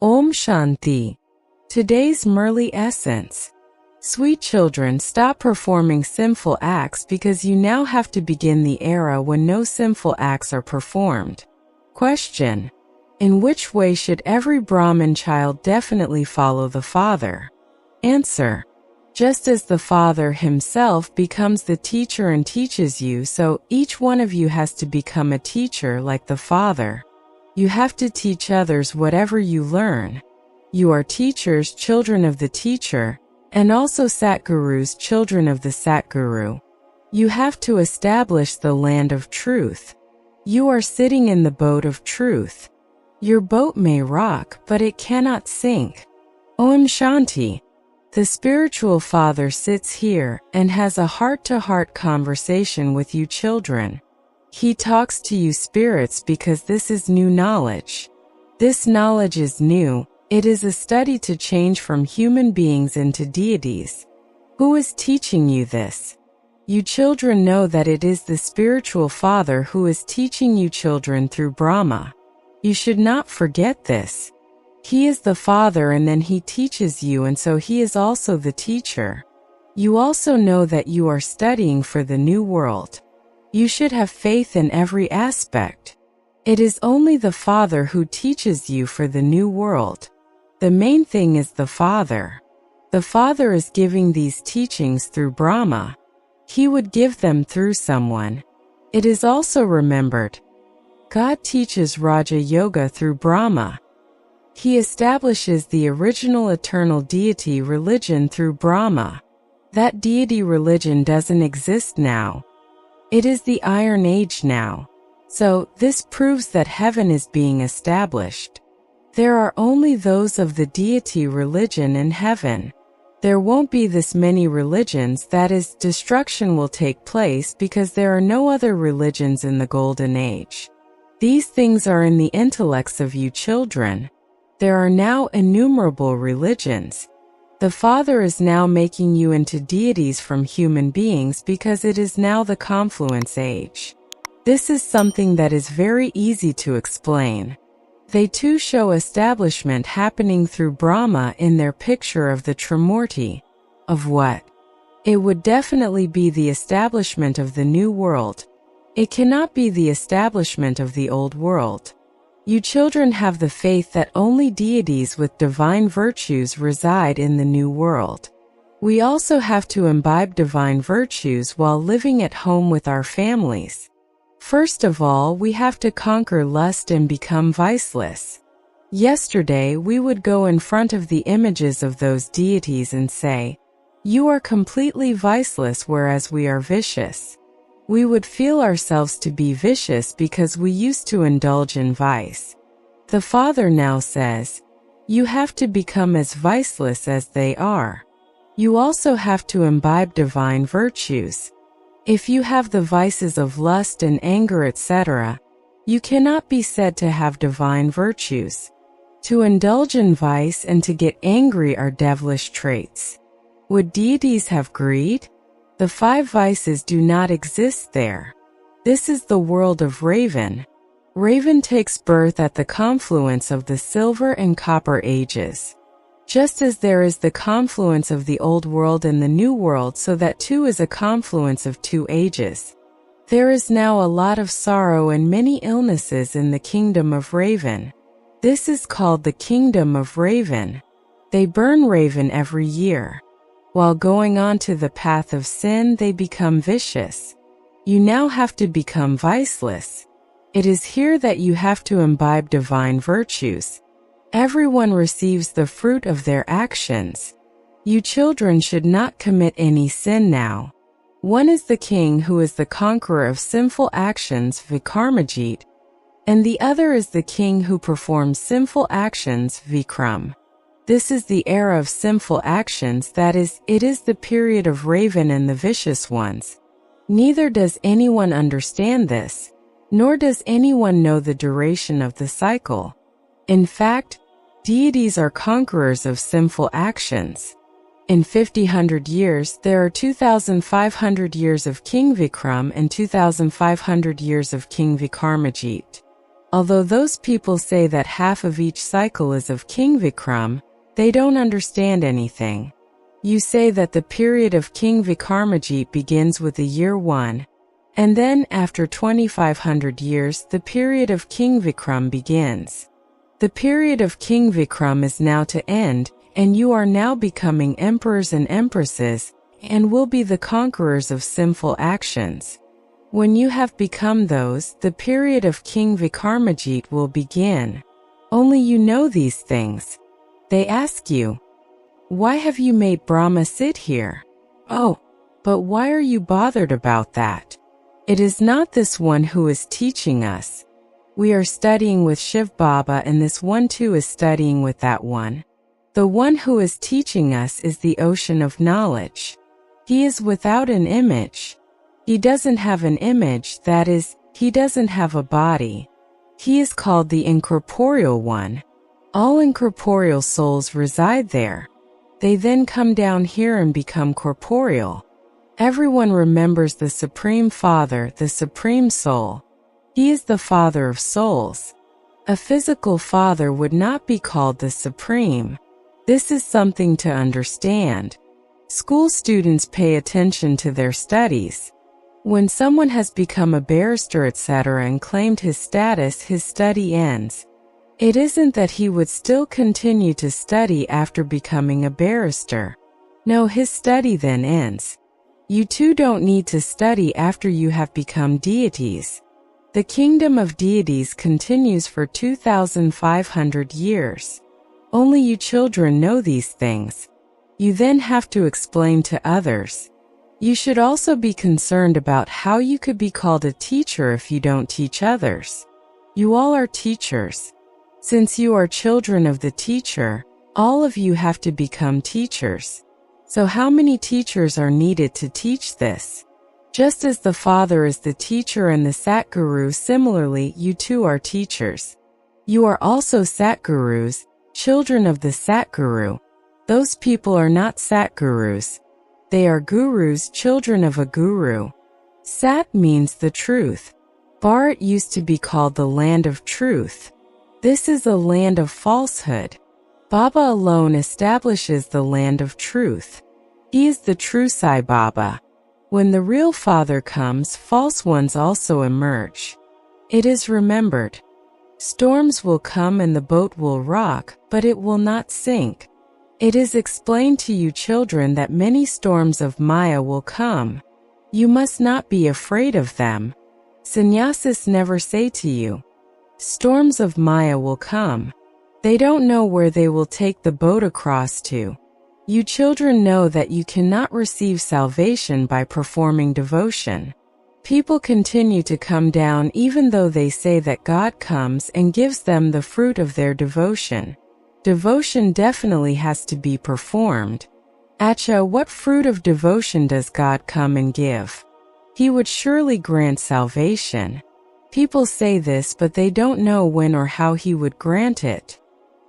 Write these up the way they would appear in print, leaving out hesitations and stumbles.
Om Shanti. Today's Murli essence. Sweet children, stop performing sinful acts because you now have to begin the era when no sinful acts are performed. Question. In which way should every Brahmin child definitely follow the Father? Answer. Just as the Father himself becomes the teacher and teaches you, so each one of you has to become a teacher like the Father. You have to teach others whatever you learn. You are teachers, children of the teacher, and also Satgurus, children of the Satguru. You have to establish the land of truth. You are sitting in the boat of truth. Your boat may rock, but it cannot sink. Om Shanti. The spiritual father sits here and has a heart-to-heart conversation with you children. He talks to you spirits because this is new knowledge. This knowledge is new. It is a study to change from human beings into deities. Who is teaching you this? You children know that it is the spiritual father who is teaching you children through Brahma. You should not forget this. He is the Father and then He teaches you, and so He is also the teacher. You also know that you are studying for the new world. You should have faith in every aspect. It is only the Father who teaches you for the new world. The main thing is the Father. The Father is giving these teachings through Brahma. He would give them through someone. It is also remembered. God teaches Raja Yoga through Brahma. He establishes the original eternal deity religion through Brahma. That deity religion doesn't exist now. It is the Iron Age now. So, this proves that heaven is being established. There are only those of the deity religion in heaven. There won't be this many religions, that is, destruction will take place because there are no other religions in the Golden Age. These things are in the intellects of you children. There are now innumerable religions. The Father is now making you into deities from human beings because it is now the confluence age. This is something that is very easy to explain. They too show establishment happening through Brahma in their picture of the Trimurti. Of what? It would definitely be the establishment of the new world. It cannot be the establishment of the old world. You children have the faith that only deities with divine virtues reside in the new world. We also have to imbibe divine virtues while living at home with our families. First of all, we have to conquer lust and become viceless. Yesterday, we would go in front of the images of those deities and say, "You are completely viceless, whereas we are vicious." We would feel ourselves to be vicious because we used to indulge in vice. The Father now says, you have to become as viceless as they are. You also have to imbibe divine virtues. If you have the vices of lust and anger, etc., you cannot be said to have divine virtues. To indulge in vice and to get angry are devilish traits. Would deities have greed? The 5 vices do not exist there. This is the world of Raven. Raven takes birth at the confluence of the silver and copper ages. Just as there is the confluence of the old world and the new world, so that too is a confluence of 2 ages. There is now a lot of sorrow and many illnesses in the kingdom of Raven. This is called the kingdom of Raven. They burn Raven every year. While going on to the path of sin, they become vicious. You now have to become viceless. It is here that you have to imbibe divine virtues. Everyone receives the fruit of their actions. You children should not commit any sin now. One is the king who is the conqueror of sinful actions, Vikarmajit, and the other is the king who performs sinful actions, Vikram. This is the era of sinful actions, that is, it is the period of Raven and the vicious ones. Neither does anyone understand this, nor does anyone know the duration of the cycle. In fact, deities are conquerors of sinful actions. In 50-100 years, there are 2,500 years of King Vikram and 2,500 years of King Vikarmajit. Although those people say that half of each cycle is of King Vikram, they don't understand anything. You say that the period of King Vikramadjit begins with the year 1, and then after 2500 years the period of King Vikram begins. The period of King Vikram is now to end, and you are now becoming emperors and empresses, and will be the conquerors of sinful actions. When you have become those, the period of King Vikramadjit will begin. Only you know these things. They ask you, why have you made Brahma sit here? Oh, but why are you bothered about that? It is not this one who is teaching us. We are studying with Shiv Baba, and this one too is studying with that one. The one who is teaching us is the ocean of knowledge. He is without an image. He doesn't have an image, that is, he doesn't have a body. He is called the incorporeal one. All incorporeal souls reside there. They then come down here and become corporeal. Everyone remembers the Supreme Father, the Supreme Soul. He is the Father of souls. A physical father would not be called the Supreme. This is something to understand. School students pay attention to their studies. When someone has become a barrister, etc., and claimed his status, his study ends. It isn't that he would still continue to study after becoming a barrister. No, his study then ends. You too don't need to study after you have become deities. The kingdom of deities continues for 2,500 years. Only you children know these things. You then have to explain to others. You should also be concerned about how you could be called a teacher if you don't teach others. You all are teachers. Since you are children of the teacher, all of you have to become teachers. So how many teachers are needed to teach this? Just as the Father is the teacher and the Satguru, similarly you too are teachers. You are also Satgurus, children of the Satguru. Those people are not Satgurus. They are gurus, children of a guru. Sat means the truth. Bharat used to be called the land of truth. This is a land of falsehood. Baba alone establishes the land of truth. He is the true Sai Baba. When the real Father comes, false ones also emerge. It is remembered. Storms will come and the boat will rock, but it will not sink. It is explained to you children that many storms of Maya will come. You must not be afraid of them. Sannyasis never say to you, storms of Maya will come. They don't know where they will take the boat across to. You children know that you cannot receive salvation by performing devotion. People continue to come down even though they say that God comes and gives them the fruit of their devotion. Devotion definitely has to be performed. Acha, what fruit of devotion does God come and give? He would surely grant salvation. People say this, but they don't know when or how he would grant it.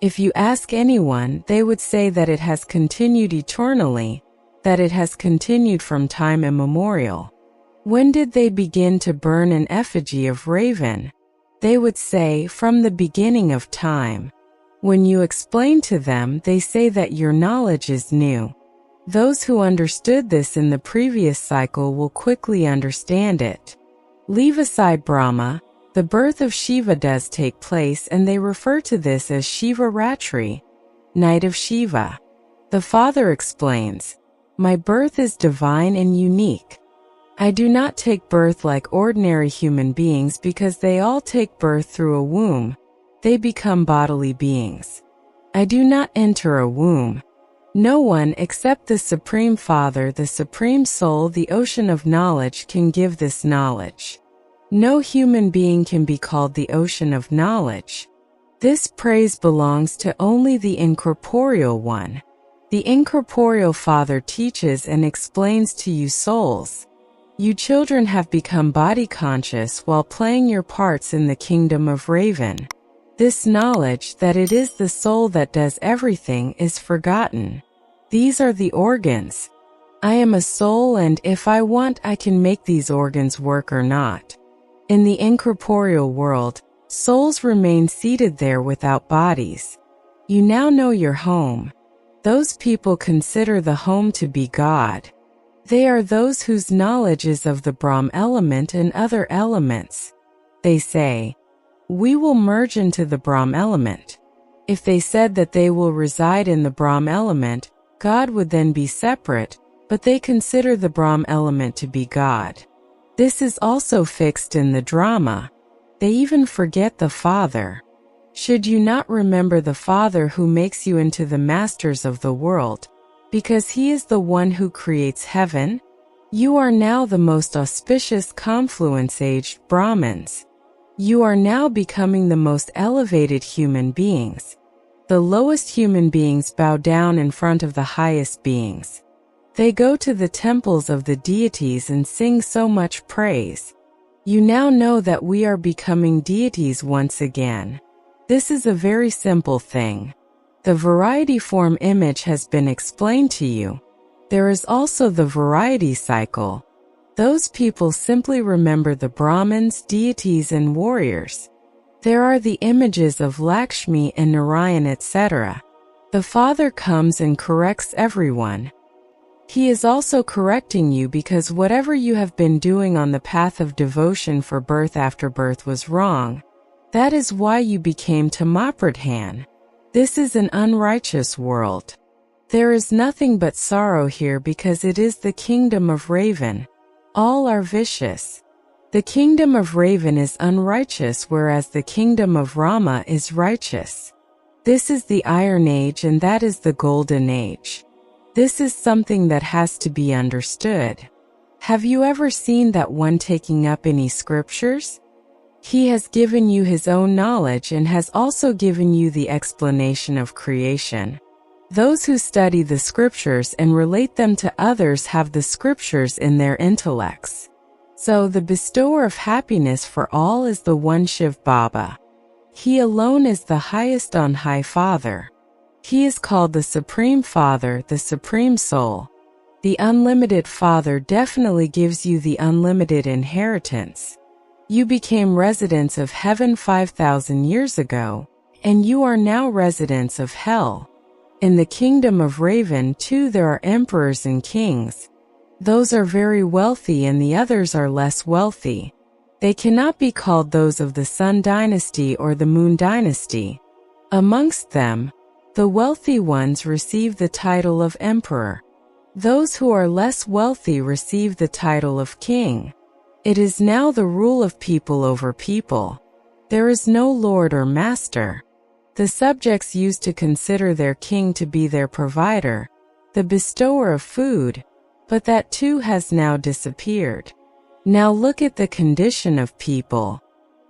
If you ask anyone, they would say that it has continued eternally, that it has continued from time immemorial. When did they begin to burn an effigy of raven? They would say, from the beginning of time. When you explain to them, they say that your knowledge is new. Those who understood this in the previous cycle will quickly understand it. Leave aside Brahma. The birth of Shiva does take place, and they refer to this as Shiva Ratri, night of Shiva. The Father explains, my birth is divine and unique. I do not take birth like ordinary human beings because they all take birth through a womb. They become bodily beings. I do not enter a womb. No one except the Supreme Father, the Supreme Soul, the ocean of knowledge can give this knowledge. No human being can be called the ocean of knowledge. This praise belongs to only the incorporeal one. The incorporeal Father teaches and explains to you souls. You children have become body conscious while playing your parts in the kingdom of Raven. This knowledge that it is the soul that does everything is forgotten. These are the organs. I am a soul, and if I want, I can make these organs work or not. In the incorporeal world, Souls remain seated there without bodies. You now know your home. Those people consider the home to be God. They are those whose knowledge is of the Brahma element and other elements. They say, "We will merge into the Brahma element." If they said that they will reside in the Brahma element, God would then be separate, but they consider the Brahma element to be God. This is also fixed in the drama. They even forget the Father. Should you not remember the Father who makes you into the masters of the world, because He is the one who creates heaven? You are now the most auspicious confluence-aged Brahmins. You are now becoming the most elevated human beings. The lowest human beings bow down in front of the highest beings. They go to the temples of the deities and sing so much praise. You now know that we are becoming deities once again. This is a very simple thing. The variety form image has been explained to you. There is also the variety cycle. Those people simply remember the Brahmins, deities, and warriors. There are the images of Lakshmi and Narayan, etc. The Father comes and corrects everyone. He is also correcting you because whatever you have been doing on the path of devotion for birth after birth was wrong. That is why you became Tamapradhan. This is an unrighteous world. There is nothing but sorrow here because it is the kingdom of Raven. All are vicious. The kingdom of Raven is unrighteous, whereas the kingdom of Rama is righteous. This is the Iron Age and that is the Golden Age. This is something that has to be understood. Have you ever seen that one taking up any scriptures? He has given you his own knowledge and has also given you the explanation of creation. Those who study the scriptures and relate them to others have the scriptures in their intellects. So the bestower of happiness for all is the one Shiv Baba. He alone is the highest on high Father. He is called the Supreme Father, the Supreme Soul. The unlimited Father definitely gives you the unlimited inheritance. You became residents of heaven 5,000 years ago, and you are now residents of hell. In the kingdom of Raven too there are emperors and kings. Those are very wealthy and the others are less wealthy. They cannot be called those of the Sun dynasty or the Moon dynasty. Amongst them, the wealthy ones receive the title of emperor. Those who are less wealthy receive the title of king. It is now the rule of people over people. There is no lord or master. The subjects used to consider their king to be their provider, the bestower of food, but that too has now disappeared. Now look at the condition of people.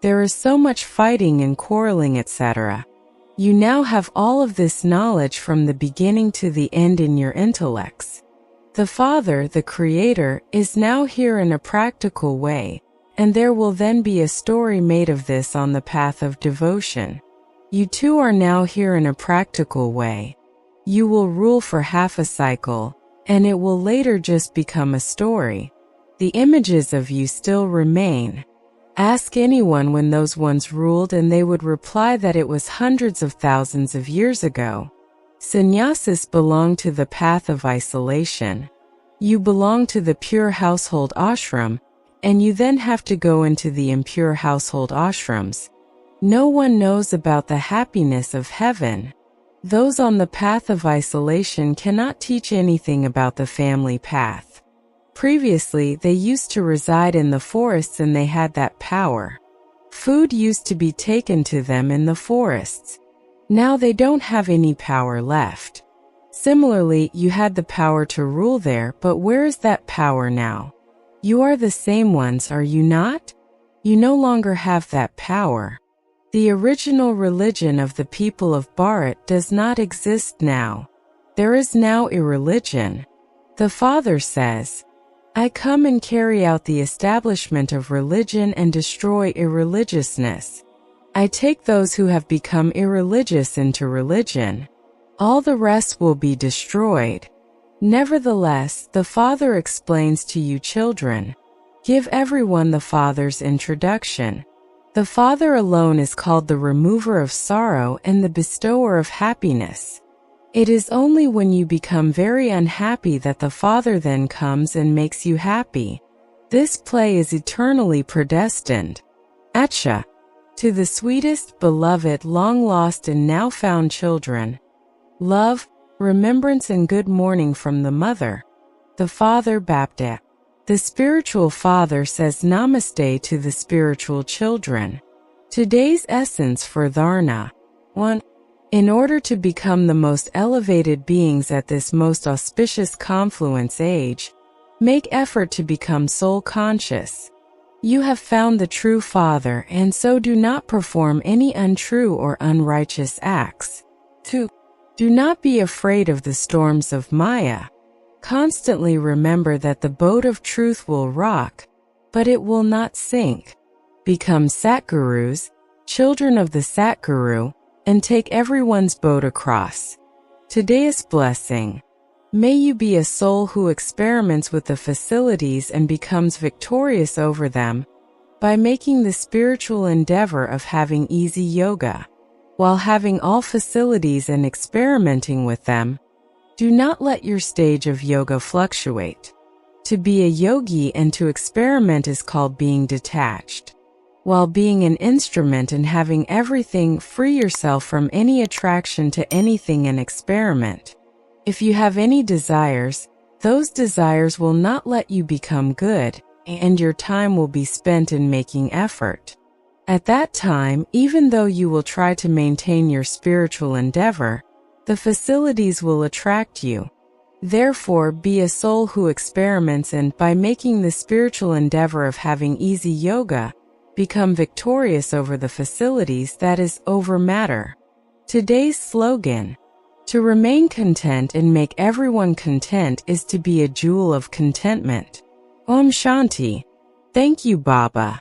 There is so much fighting and quarreling, etc. You now have all of this knowledge from the beginning to the end in your intellects. The Father, the Creator, is now here in a practical way, and there will then be a story made of this on the path of devotion. You too are now here in a practical way. You will rule for half a cycle, and it will later just become a story. The images of you still remain. Ask anyone when those ones ruled and they would reply that it was hundreds of thousands of years ago. Sannyasis belong to the path of isolation. You belong to the pure household ashram, and you then have to go into the impure household ashrams. No one knows about the happiness of heaven. Those on the path of isolation cannot teach anything about the family path. Previously, they used to reside in the forests and they had that power. Food used to be taken to them in the forests. Now they don't have any power left. Similarly, you had the power to rule there, but where is that power now? You are the same ones, are you not? You no longer have that power. The original religion of the people of Bharat does not exist now. There is now a religion. The Father says, I come and carry out the establishment of religion and destroy irreligiousness. I take those who have become irreligious into religion. All the rest will be destroyed. Nevertheless, the Father explains to you children. Give everyone the Father's introduction. The Father alone is called the remover of sorrow and the bestower of happiness. It is only when you become very unhappy that the Father then comes and makes you happy. This play is eternally predestined. Acha. To the sweetest, beloved, long-lost and now-found children. Love, remembrance and good morning from the Mother. The Father Bapta. The spiritual father says namaste to the spiritual children. Today's essence for Dharna. 1. In order to become the most elevated beings at this most auspicious confluence age, make effort to become soul conscious. You have found the true Father, and so do not perform any untrue or unrighteous acts. 2. Do not be afraid of the storms of Maya. Constantly remember that the boat of truth will rock, but it will not sink. Become Satgurus, children of the Satguru, and take everyone's boat across. Today's blessing. May you be a soul who experiments with the facilities and becomes victorious over them by making the spiritual endeavor of having easy yoga. While having all facilities and experimenting with them, do not let your stage of yoga fluctuate. To be a yogi and to experiment is called being detached. While being an instrument and having everything, free yourself from any attraction to anything and experiment. If you have any desires, those desires will not let you become good, and your time will be spent in making effort. At that time, even though you will try to maintain your spiritual endeavor, the facilities will attract you. Therefore, be a soul who experiments and, by making the spiritual endeavor of having easy yoga, become victorious over the facilities, that is, over matter. Today's slogan. To remain content and make everyone content is to be a jewel of contentment. Om Shanti. Thank you, Baba.